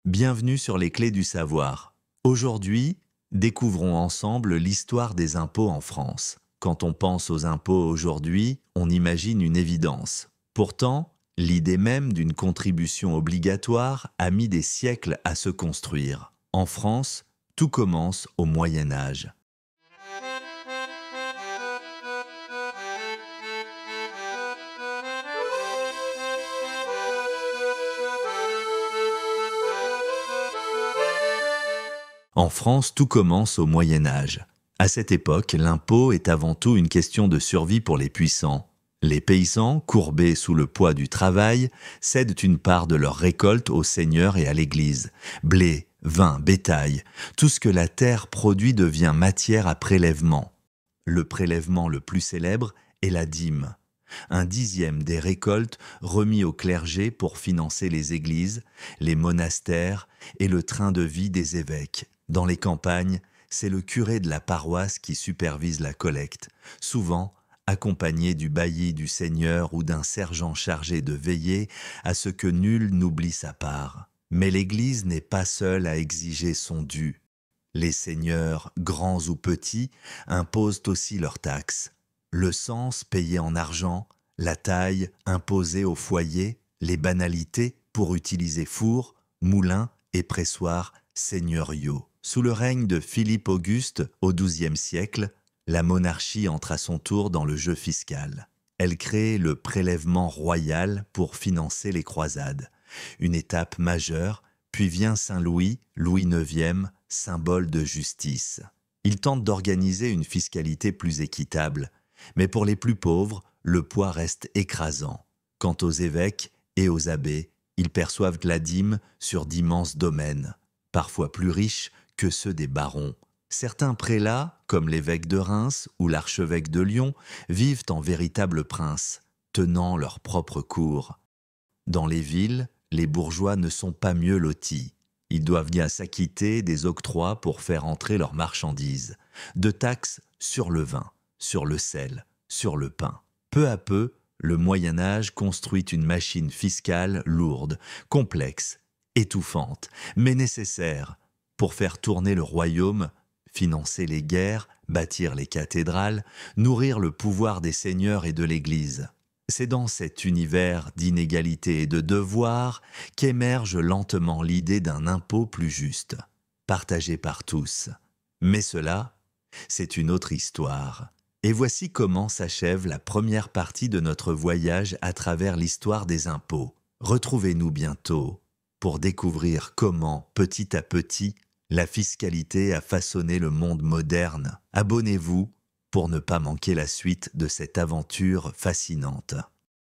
Bienvenue sur les clés du savoir. Aujourd'hui, découvrons ensemble l'histoire des impôts en France. Quand on pense aux impôts aujourd'hui, on imagine une évidence. Pourtant, l'idée même d'une contribution obligatoire a mis des siècles à se construire. En France, tout commence au Moyen Âge. En France, tout commence au Moyen Âge. À cette époque, l'impôt est avant tout une question de survie pour les puissants. Les paysans, courbés sous le poids du travail, cèdent une part de leur récolte aux seigneurs et à l'Église. Blé, vin, bétail, tout ce que la terre produit devient matière à prélèvement. Le prélèvement le plus célèbre est la dîme. Un dixième des récoltes remis au clergé pour financer les églises, les monastères et le train de vie des évêques. Dans les campagnes, c'est le curé de la paroisse qui supervise la collecte, souvent accompagné du bailli du seigneur ou d'un sergent chargé de veiller à ce que nul n'oublie sa part. Mais l'Église n'est pas seule à exiger son dû. Les seigneurs, grands ou petits, imposent aussi leurs taxes. Le cens payé en argent, la taille imposée au foyer, les banalités pour utiliser fours, moulins et pressoirs seigneuriaux. Sous le règne de Philippe Auguste, au XIIe siècle, la monarchie entre à son tour dans le jeu fiscal. Elle crée le prélèvement royal pour financer les croisades, une étape majeure, puis vient Saint-Louis, Louis IX, symbole de justice. Il tente d'organiser une fiscalité plus équitable, mais pour les plus pauvres, le poids reste écrasant. Quant aux évêques et aux abbés, ils perçoivent la dîme sur d'immenses domaines, parfois plus riches que ceux des barons. Certains prélats, comme l'évêque de Reims ou l'archevêque de Lyon, vivent en véritables princes, tenant leur propre cour. Dans les villes, les bourgeois ne sont pas mieux lotis. Ils doivent bien s'acquitter des octrois pour faire entrer leurs marchandises, de taxes sur le vin, sur le sel, sur le pain. Peu à peu, le Moyen Âge construit une machine fiscale lourde, complexe, étouffante, mais nécessaire pour faire tourner le royaume, financer les guerres, bâtir les cathédrales, nourrir le pouvoir des seigneurs et de l'Église. C'est dans cet univers d'inégalité et de devoir qu'émerge lentement l'idée d'un impôt plus juste, partagé par tous. Mais cela, c'est une autre histoire. Et voici comment s'achève la première partie de notre voyage à travers l'histoire des impôts. Retrouvez-nous bientôt pour découvrir comment, petit à petit, la fiscalité a façonné le monde moderne. Abonnez-vous pour ne pas manquer la suite de cette aventure fascinante.